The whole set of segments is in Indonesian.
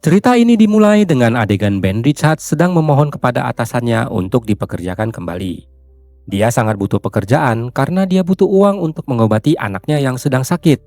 Cerita ini dimulai dengan adegan Ben Richards sedang memohon kepada atasannya untuk dipekerjakan kembali. Dia sangat butuh pekerjaan karena dia butuh uang untuk mengobati anaknya yang sedang sakit.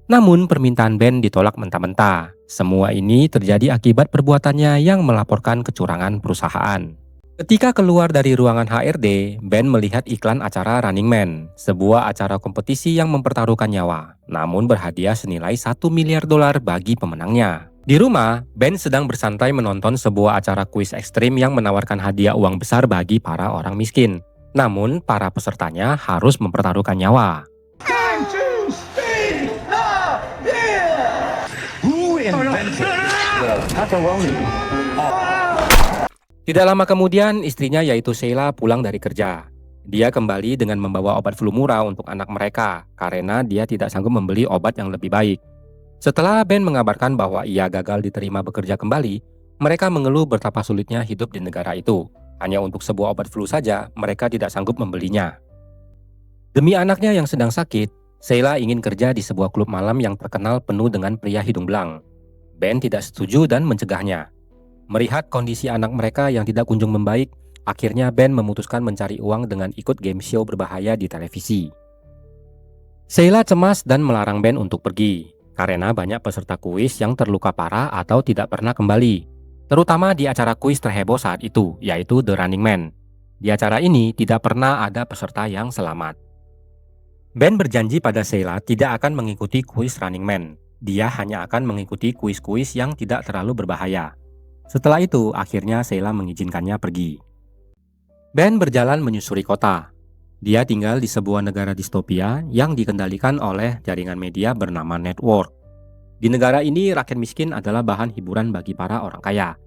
Namun permintaan Ben ditolak mentah-mentah. Semua ini terjadi akibat perbuatannya yang melaporkan kecurangan perusahaan. Ketika keluar dari ruangan HRD, Ben melihat iklan acara Running Man, sebuah acara kompetisi yang mempertaruhkan nyawa, namun berhadiah senilai $1 miliar bagi pemenangnya. Di rumah, Ben sedang bersantai menonton sebuah acara kuis ekstrim yang menawarkan hadiah uang besar bagi para orang miskin. Namun, para pesertanya harus mempertaruhkan nyawa. Time to speed the beer! Who invented the pepperoni? Tidak lama kemudian, istrinya yaitu Sheila pulang dari kerja. Dia kembali dengan membawa obat flu murah untuk anak mereka, karena dia tidak sanggup membeli obat yang lebih baik. Setelah Ben mengabarkan bahwa ia gagal diterima bekerja kembali, mereka mengeluh betapa sulitnya hidup di negara itu. Hanya untuk sebuah obat flu saja, mereka tidak sanggup membelinya. Demi anaknya yang sedang sakit, Sheila ingin kerja di sebuah klub malam yang terkenal penuh dengan pria hidung belang. Ben tidak setuju dan mencegahnya. Melihat kondisi anak mereka yang tidak kunjung membaik, akhirnya Ben memutuskan mencari uang dengan ikut game show berbahaya di televisi. Sheila cemas dan melarang Ben untuk pergi, karena banyak peserta kuis yang terluka parah atau tidak pernah kembali. Terutama di acara kuis terheboh saat itu, yaitu The Running Man. Di acara ini tidak pernah ada peserta yang selamat. Ben berjanji pada Sheila tidak akan mengikuti kuis Running Man. Dia hanya akan mengikuti kuis-kuis yang tidak terlalu berbahaya. Setelah itu, akhirnya Sheila mengizinkannya pergi. Ben berjalan menyusuri kota. Dia tinggal di sebuah negara distopia yang dikendalikan oleh jaringan media bernama Network. Di negara ini, rakyat miskin adalah bahan hiburan bagi para orang kaya.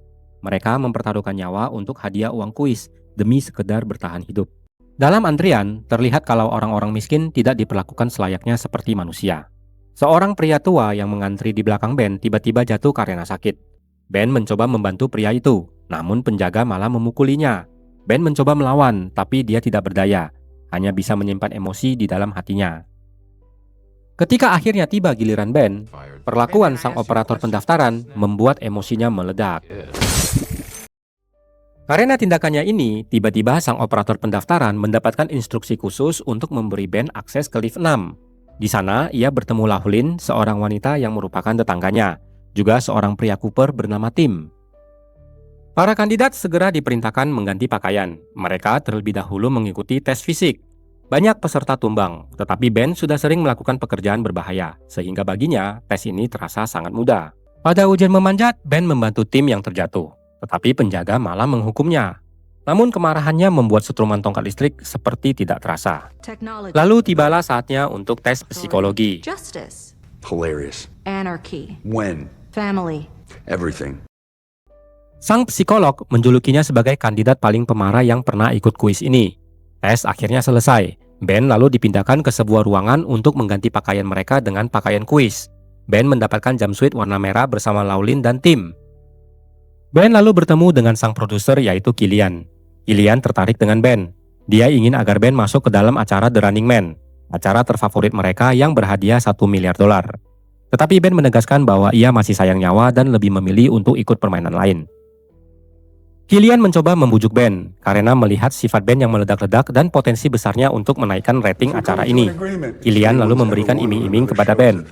Mereka mempertaruhkan nyawa untuk hadiah uang kuis demi sekedar bertahan hidup. Dalam antrian, terlihat kalau orang-orang miskin tidak diperlakukan selayaknya seperti manusia. Seorang pria tua yang mengantri di belakang Ben tiba-tiba jatuh karena sakit. Ben mencoba membantu pria itu, namun penjaga malah memukulinya. Ben mencoba melawan, tapi dia tidak berdaya, hanya bisa menyimpan emosi di dalam hatinya. Ketika akhirnya tiba giliran Ben, perlakuan sang operator pendaftaran membuat emosinya meledak. Karena tindakannya ini, tiba-tiba sang operator pendaftaran mendapatkan instruksi khusus untuk memberi Ben akses ke lift 6. Di sana, ia bertemu Laughlin, seorang wanita yang merupakan tetangganya, juga seorang pria Cooper bernama Tim. Para kandidat segera diperintahkan mengganti pakaian. Mereka terlebih dahulu mengikuti tes fisik. Banyak peserta tumbang, tetapi Ben sudah sering melakukan pekerjaan berbahaya, sehingga baginya tes ini terasa sangat mudah. Pada ujian memanjat, Ben membantu Tim yang terjatuh, tetapi penjaga malah menghukumnya. Namun kemarahannya membuat setruman tongkat listrik seperti tidak terasa. Lalu tibalah saatnya untuk tes psikologi. Justice, Hilarious. anarchy, When? family. Everything. Sang psikolog menjulukinya sebagai kandidat paling pemarah yang pernah ikut kuis ini. Tes akhirnya selesai. Ben lalu dipindahkan ke sebuah ruangan untuk mengganti pakaian mereka dengan pakaian kuis. Ben mendapatkan jumpsuit warna merah bersama Laughlin dan Tim. Ben lalu bertemu dengan sang produser yaitu Killian. Killian tertarik dengan Ben. Dia ingin agar Ben masuk ke dalam acara The Running Man, acara terfavorit mereka yang berhadiah $1 miliar. Tetapi Ben menegaskan bahwa ia masih sayang nyawa dan lebih memilih untuk ikut permainan lain. Killian mencoba membujuk Ben karena melihat sifat Ben yang meledak-ledak dan potensi besarnya untuk menaikkan rating acara ini. Killian lalu memberikan iming-iming kepada Ben.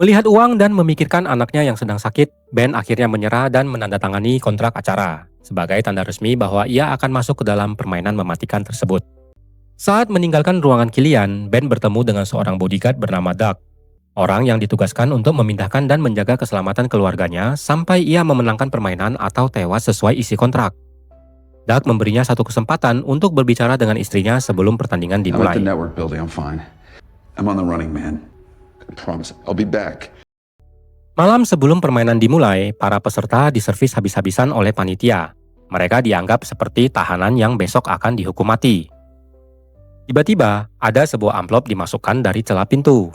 Melihat uang dan memikirkan anaknya yang sedang sakit, Ben akhirnya menyerah dan menandatangani kontrak acara sebagai tanda resmi bahwa ia akan masuk ke dalam permainan mematikan tersebut. Saat meninggalkan ruangan Killian, Ben bertemu dengan seorang bodyguard bernama Doug. Orang yang ditugaskan untuk memindahkan dan menjaga keselamatan keluarganya sampai ia memenangkan permainan atau tewas sesuai isi kontrak. Doug memberinya satu kesempatan untuk berbicara dengan istrinya sebelum pertandingan dimulai. Malam sebelum permainan dimulai, para peserta diservis habis-habisan oleh panitia. Mereka dianggap seperti tahanan yang besok akan dihukum mati. Tiba-tiba, ada sebuah amplop dimasukkan dari celah pintu.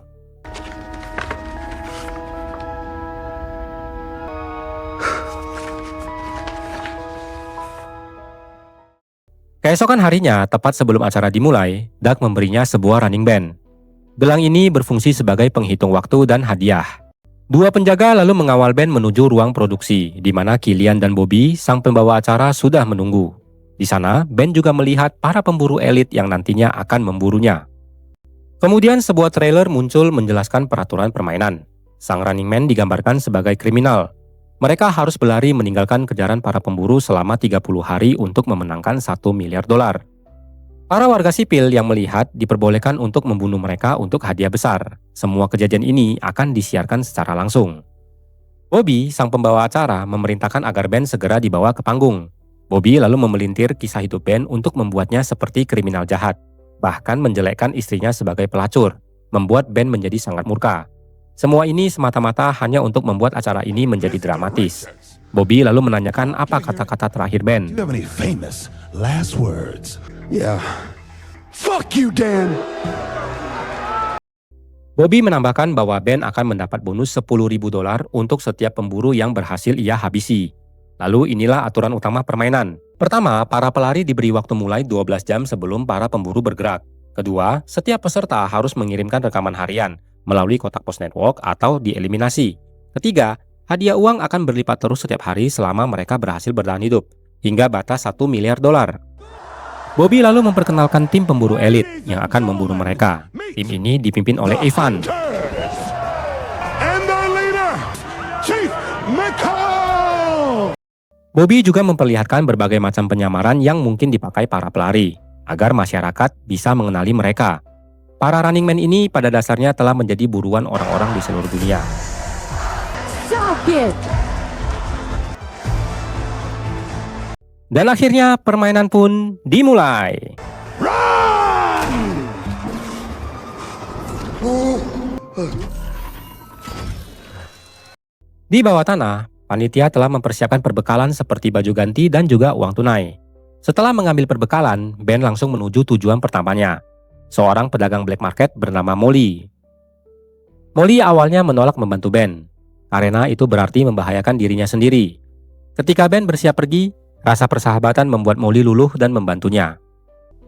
Keesokan harinya, tepat sebelum acara dimulai, Doug memberinya sebuah running band. Gelang ini berfungsi sebagai penghitung waktu dan hadiah. Dua penjaga lalu mengawal Ben menuju ruang produksi, di mana Killian dan Bobby, sang pembawa acara, sudah menunggu. Di sana, Ben juga melihat para pemburu elit yang nantinya akan memburunya. Kemudian sebuah trailer muncul menjelaskan peraturan permainan. Sang Running Man digambarkan sebagai kriminal. Mereka harus berlari meninggalkan kejaran para pemburu selama 30 hari untuk memenangkan $1 miliar. Para warga sipil yang melihat diperbolehkan untuk membunuh mereka untuk hadiah besar. Semua kejadian ini akan disiarkan secara langsung. Bobby, sang pembawa acara, memerintahkan agar Ben segera dibawa ke panggung. Bobby lalu memelintir kisah hidup Ben untuk membuatnya seperti kriminal jahat. Bahkan menjelekkan istrinya sebagai pelacur, membuat Ben menjadi sangat murka. Semua ini semata-mata hanya untuk membuat acara ini menjadi dramatis. Bobby lalu menanyakan apa kata-kata terakhir Ben. Do you have any famous last words? Yeah. Fuck you, Dan! Bobby menambahkan bahwa Ben akan mendapat bonus $10.000 untuk setiap pemburu yang berhasil ia habisi. Lalu inilah aturan utama permainan. Pertama, para pelari diberi waktu mulai 12 jam sebelum para pemburu bergerak. Kedua, setiap peserta harus mengirimkan rekaman harian melalui kotak pos network atau dieliminasi. Ketiga, hadiah uang akan berlipat terus setiap hari selama mereka berhasil bertahan hidup, hingga batas $1 miliar. Bobby lalu memperkenalkan tim pemburu elit yang akan memburu mereka. Tim ini dipimpin oleh Evan. And the leader, Chief McCall! Bobby juga memperlihatkan berbagai macam penyamaran yang mungkin dipakai para pelari, agar masyarakat bisa mengenali mereka. Para Running Man ini pada dasarnya telah menjadi buruan orang-orang di seluruh dunia. Dan akhirnya permainan pun dimulai. Di bawah tanah, panitia telah mempersiapkan perbekalan seperti baju ganti dan juga uang tunai. Setelah mengambil perbekalan, Ben langsung menuju tujuan pertamanya. Seorang pedagang black market bernama Molly. Molly awalnya menolak membantu Ben, karena itu berarti membahayakan dirinya sendiri. Ketika Ben bersiap pergi, rasa persahabatan membuat Molly luluh dan membantunya.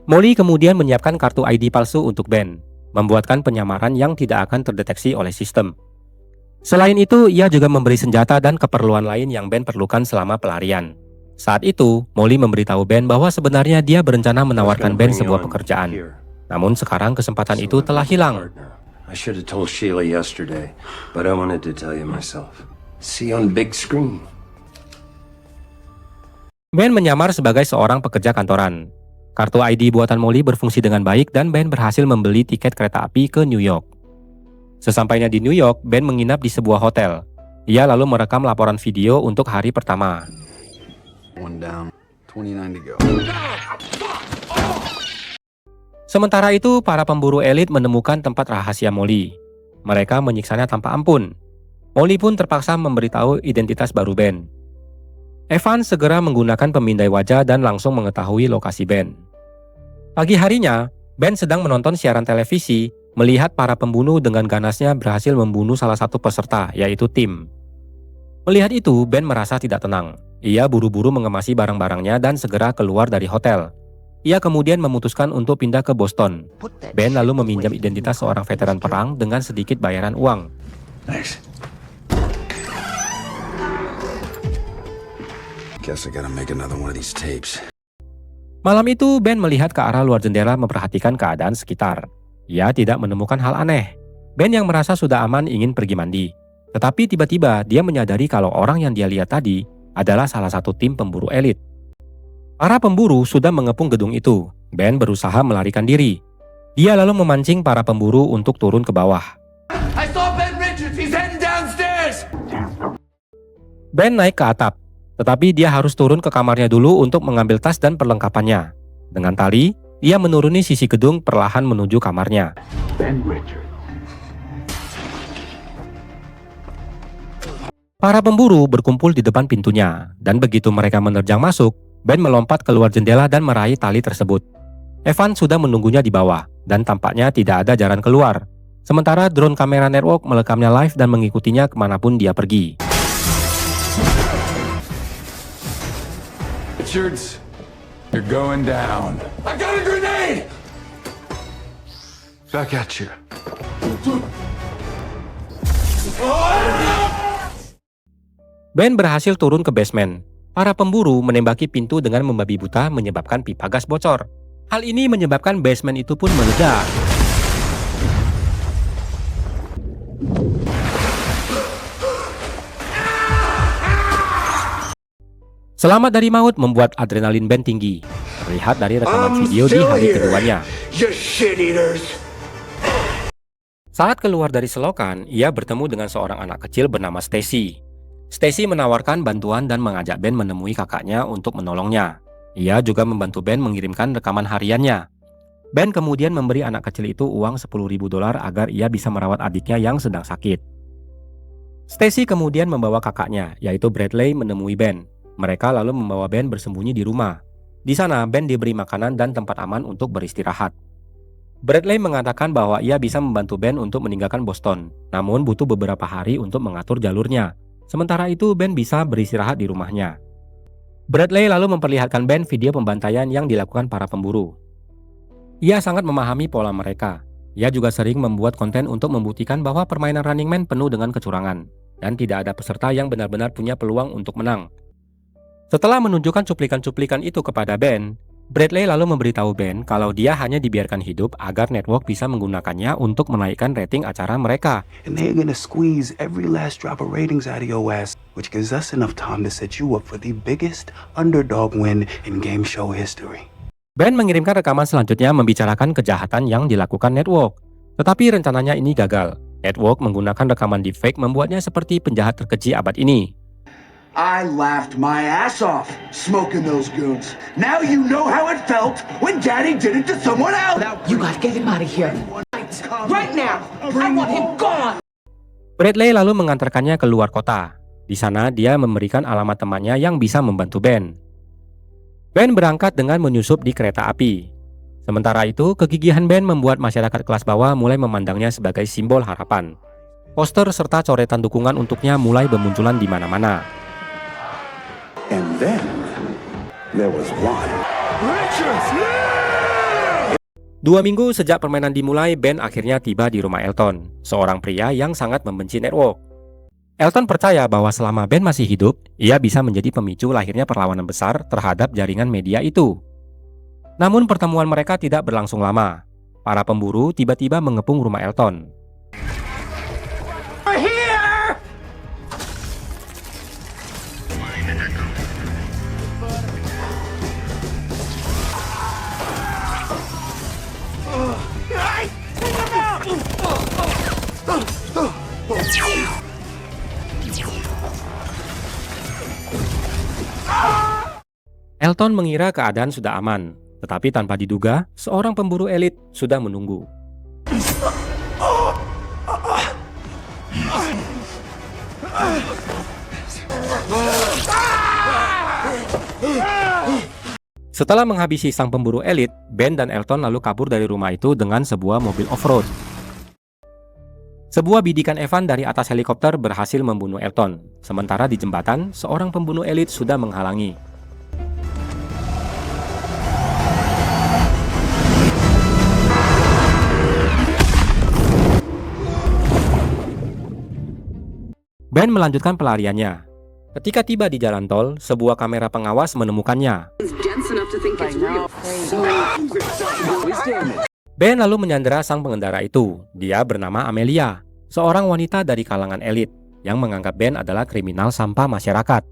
Molly kemudian menyiapkan kartu ID palsu untuk Ben, membuatkan penyamaran yang tidak akan terdeteksi oleh sistem. Selain itu, ia juga memberi senjata dan keperluan lain yang Ben perlukan selama pelarian. Saat itu, Molly memberitahu Ben bahwa sebenarnya dia berencana menawarkan Ben sebuah pekerjaan. Namun sekarang kesempatan itu telah hilang. I should have told Sheila yesterday, but I wanted to tell you myself. See you on the big screen. Ben menyamar sebagai seorang pekerja kantoran. Kartu ID buatan Molly berfungsi dengan baik dan Ben berhasil membeli tiket kereta api ke New York. Sesampainya di New York, Ben menginap di sebuah hotel. Ia lalu merekam laporan video untuk hari pertama. One down, 29 to go. Sementara itu, para pemburu elit menemukan tempat rahasia Molly. Mereka menyiksanya tanpa ampun. Molly pun terpaksa memberitahu identitas baru Ben. Evan segera menggunakan pemindai wajah dan langsung mengetahui lokasi Ben. Pagi harinya, Ben sedang menonton siaran televisi, melihat para pembunuh dengan ganasnya berhasil membunuh salah satu peserta, yaitu Tim. Melihat itu, Ben merasa tidak tenang. Ia buru-buru mengemasi barang-barangnya dan segera keluar dari hotel. Ia kemudian memutuskan untuk pindah ke Boston. Ben lalu meminjam identitas seorang veteran perang dengan sedikit bayaran uang. Thanks. Guess I gotta make another one of these tapes. Malam itu, Ben melihat ke arah luar jendela memperhatikan keadaan sekitar. Ia tidak menemukan hal aneh. Ben yang merasa sudah aman ingin pergi mandi. Tetapi tiba-tiba dia menyadari kalau orang yang dia lihat tadi adalah salah satu tim pemburu elit. Para pemburu sudah mengepung gedung itu. Ben berusaha melarikan diri. Dia lalu memancing para pemburu untuk turun ke bawah. I saw Ben Richards. He's heading downstairs. Ben naik ke atap, tetapi dia harus turun ke kamarnya dulu untuk mengambil tas dan perlengkapannya. Dengan tali, ia menuruni sisi gedung perlahan menuju kamarnya. Ben Richards. Para pemburu berkumpul di depan pintunya, dan begitu mereka menerjang masuk, Ben melompat keluar jendela dan meraih tali tersebut. Evan sudah menunggunya di bawah, dan tampaknya tidak ada jalan keluar. Sementara drone kamera network merekamnya live dan mengikutinya kemanapun dia pergi. Richards, you're going down. I got a grenade! Back at you. Ben berhasil turun ke basement. Para pemburu menembaki pintu dengan membabi buta menyebabkan pipa gas bocor. Hal ini menyebabkan basement itu pun meledak. Selamat dari maut membuat adrenalin Ben tinggi. Terlihat dari rekaman video di hari keduanya. You shit eaters. Saat keluar dari selokan, ia bertemu dengan seorang anak kecil bernama Stacy. Stacy menawarkan bantuan dan mengajak Ben menemui kakaknya untuk menolongnya. Ia juga membantu Ben mengirimkan rekaman hariannya. Ben kemudian memberi anak kecil itu uang $10.000 agar ia bisa merawat adiknya yang sedang sakit. Stacy kemudian membawa kakaknya, yaitu Bradley, menemui Ben. Mereka lalu membawa Ben bersembunyi di rumah. Di sana, Ben diberi makanan dan tempat aman untuk beristirahat. Bradley mengatakan bahwa ia bisa membantu Ben untuk meninggalkan Boston, namun butuh beberapa hari untuk mengatur jalurnya. Sementara itu, Ben bisa beristirahat di rumahnya. Bradley lalu memperlihatkan Ben video pembantaian yang dilakukan para pemburu. Ia sangat memahami pola mereka. Ia juga sering membuat konten untuk membuktikan bahwa permainan Running Man penuh dengan kecurangan, dan tidak ada peserta yang benar-benar punya peluang untuk menang. Setelah menunjukkan cuplikan-cuplikan itu kepada Ben, Bradley lalu memberitahu Ben kalau dia hanya dibiarkan hidup agar network bisa menggunakannya untuk menaikkan rating acara mereka. And they're gonna squeeze every last drop of ratings out of your ass, which gives us enough time to set you up for the biggest underdog win in game show history. Ben mengirimkan rekaman selanjutnya membicarakan kejahatan yang dilakukan network. Tetapi rencananya ini gagal. Network menggunakan rekaman deepfake membuatnya seperti penjahat terkeji abad ini. I laughed my ass off smoking those goons. Now you know how it felt when Daddy did it to someone else. You gotta get him out of here. Right now. I want him gone. Bradley lalu mengantarkannya ke luar kota. Di sana dia memberikan alamat temannya yang bisa membantu Ben. Ben berangkat dengan menyusup di kereta api. Sementara itu, kegigihan Ben membuat masyarakat kelas bawah mulai memandangnya sebagai simbol harapan. Poster serta coretan dukungan untuknya mulai bermunculan di mana-mana. And then there was one. 2 minggu sejak permainan dimulai, Ben akhirnya tiba di rumah Elton, seorang pria yang sangat membenci network. Elton percaya bahwa selama Ben masih hidup, ia bisa menjadi pemicu lahirnya perlawanan besar terhadap jaringan media itu. Namun pertemuan mereka tidak berlangsung lama. Para pemburu tiba-tiba mengepung rumah Elton. Elton mengira keadaan sudah aman, tetapi tanpa diduga, seorang pemburu elit sudah menunggu. Setelah menghabisi sang pemburu elit, Ben dan Elton lalu kabur dari rumah itu dengan sebuah mobil off-road. Sebuah bidikan Evan dari atas helikopter berhasil membunuh Elton, sementara di jembatan, seorang pembunuh elit sudah menghalangi. Ben melanjutkan pelariannya. Ketika tiba di jalan tol, sebuah kamera pengawas menemukannya. Ben lalu menyandera sang pengendara itu. Dia bernama Amelia, seorang wanita dari kalangan elit yang menganggap Ben adalah kriminal sampah masyarakat.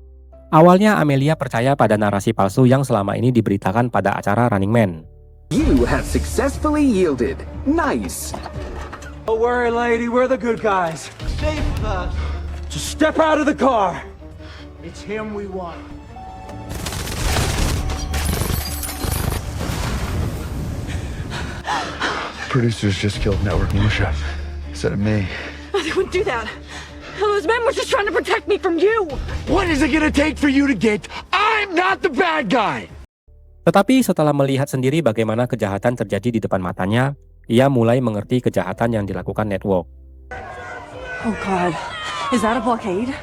Awalnya Amelia percaya pada narasi palsu yang selama ini diberitakan pada acara Running Man. You have successfully yielded. Nice. Don't worry, lady, we're the good guys. Stay with us. Just step out of the car. It's him we want. Producers just killed network militia. Instead of me. They wouldn't do that. Those men were just trying to protect me from you. What is it gonna take for you to get? I'm not the bad guy. Tetapi setelah melihat sendiri bagaimana kejahatan terjadi di depan matanya, ia mulai mengerti kejahatan yang dilakukan network. Oh God, is that a blockade?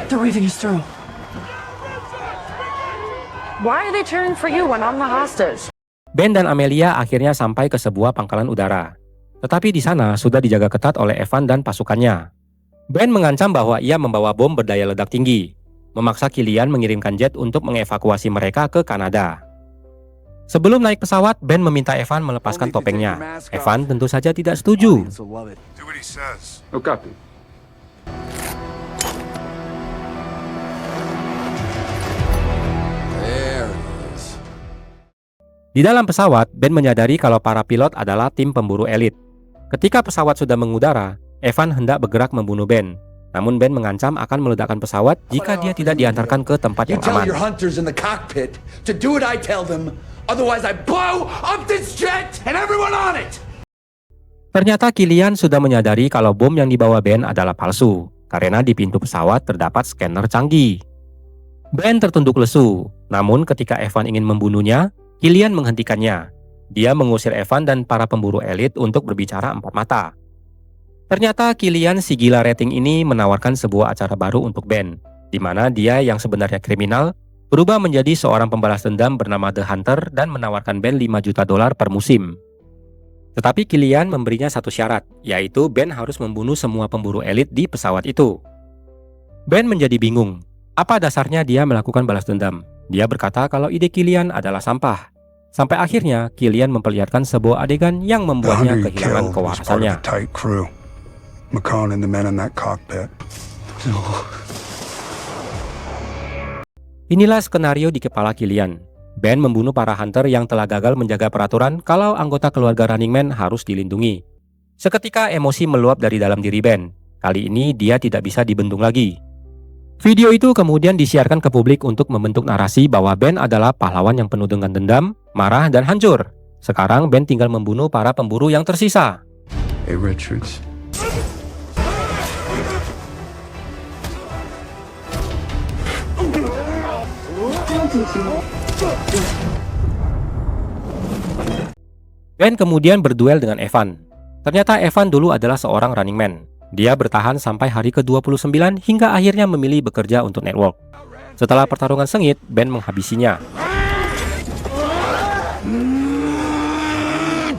They're weaving us through. Why are they cheering for you when I'm the hostage? Ben dan Amelia akhirnya sampai ke sebuah pangkalan udara. Tetapi di sana sudah dijaga ketat oleh Evan dan pasukannya. Ben mengancam bahwa ia membawa bom berdaya ledak tinggi, memaksa Killian mengirimkan jet untuk mengevakuasi mereka ke Kanada. Sebelum naik pesawat, Ben meminta Evan melepaskan topengnya. Evan tentu saja tidak setuju. Do what he says. Oh, copy. There it is. Di dalam pesawat, Ben menyadari kalau para pilot adalah tim pemburu elit. Ketika pesawat sudah mengudara, Evan hendak bergerak membunuh Ben. Namun Ben mengancam akan meledakkan pesawat jika dia tidak diantarkan ke tempat yang aman. hunters in the cockpit to do what I tell them. Otherwise I blow up this jet and everyone on it. Ternyata Killian sudah menyadari kalau bom yang dibawa Ben adalah palsu, karena di pintu pesawat terdapat scanner canggih. Ben tertunduk lesu, namun ketika Evan ingin membunuhnya, Killian menghentikannya. Dia mengusir Evan dan para pemburu elit untuk berbicara empat mata. Ternyata Killian si gila rating ini menawarkan sebuah acara baru untuk Ben, di mana dia yang sebenarnya kriminal berubah menjadi seorang pembalas dendam bernama The Hunter dan menawarkan Ben $5 juta per musim. Tetapi Killian memberinya satu syarat, yaitu Ben harus membunuh semua pemburu elit di pesawat itu. Ben menjadi bingung. Apa dasarnya dia melakukan balas dendam? Dia berkata kalau ide Killian adalah sampah. Sampai akhirnya Killian memperlihatkan sebuah adegan yang membuatnya kehilangan kewarasannya. tight crew. McCone and the men in that cockpit. Inilah skenario di kepala Killian. Ben membunuh para hunter yang telah gagal menjaga peraturan kalau anggota keluarga Running Man harus dilindungi. Seketika emosi meluap dari dalam diri Ben. Kali ini dia tidak bisa dibendung lagi. Video itu kemudian disiarkan ke publik untuk membentuk narasi bahwa Ben adalah pahlawan yang penuh dengan dendam, marah, dan hancur. Sekarang Ben tinggal membunuh para pemburu yang tersisa. Hey, Richards. Ben kemudian berduel dengan Evan. Ternyata Evan dulu adalah seorang running man. Dia bertahan sampai hari ke-29 hingga akhirnya memilih bekerja untuk network. Setelah pertarungan sengit, Ben menghabisinya.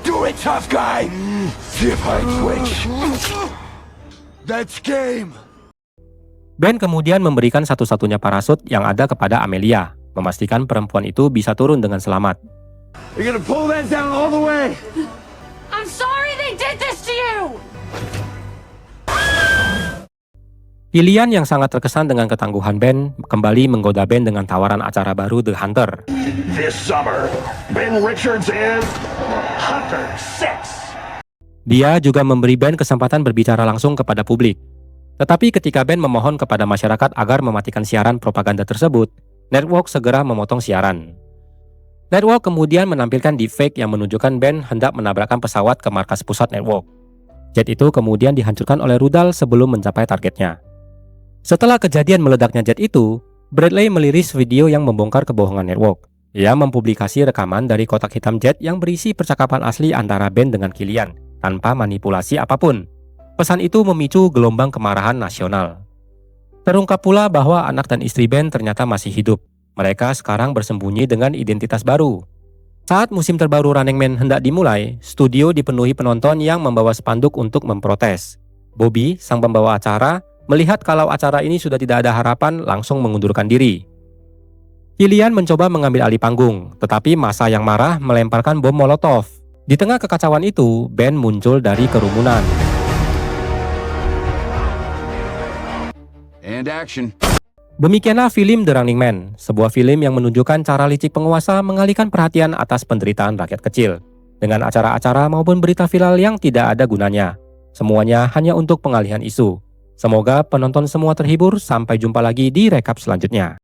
Do it, tough guy. See if I twitch. That's game. Ben kemudian memberikan satu-satunya parasut yang ada kepada Amelia, memastikan perempuan itu bisa turun dengan selamat. You're gonna pull that down all the way. I'm sorry they did this to you! Killian yang sangat terkesan dengan ketangguhan Ben kembali menggoda Ben dengan tawaran acara baru The Hunter. This summer, Ben Richards is Hunter 6. Dia juga memberi Ben kesempatan berbicara langsung kepada publik. Tetapi ketika Ben memohon kepada masyarakat agar mematikan siaran propaganda tersebut, network segera memotong siaran. Network kemudian menampilkan deepfake yang menunjukkan Ben hendak menabrakkan pesawat ke markas pusat network. Jet itu kemudian dihancurkan oleh rudal sebelum mencapai targetnya. Setelah kejadian meledaknya jet itu, Bradley meliris video yang membongkar kebohongan network. Ia mempublikasi rekaman dari kotak hitam jet yang berisi percakapan asli antara Ben dengan Killian, tanpa manipulasi apapun. Pesan itu memicu gelombang kemarahan nasional. Terungkap pula bahwa anak dan istri Ben ternyata masih hidup. Mereka sekarang bersembunyi dengan identitas baru. Saat musim terbaru Running Man hendak dimulai, studio dipenuhi penonton yang membawa spanduk untuk memprotes. Bobby, sang pembawa acara, melihat kalau acara ini sudah tidak ada harapan, langsung mengundurkan diri. Killian mencoba mengambil alih panggung, tetapi massa yang marah melemparkan bom molotov. Di tengah kekacauan itu, Ben muncul dari kerumunan. And action. Demikianlah film The Running Man, sebuah film yang menunjukkan cara licik penguasa mengalihkan perhatian atas penderitaan rakyat kecil, dengan acara-acara maupun berita viral yang tidak ada gunanya. Semuanya hanya untuk pengalihan isu. Semoga penonton semua terhibur, sampai jumpa lagi di rekap selanjutnya.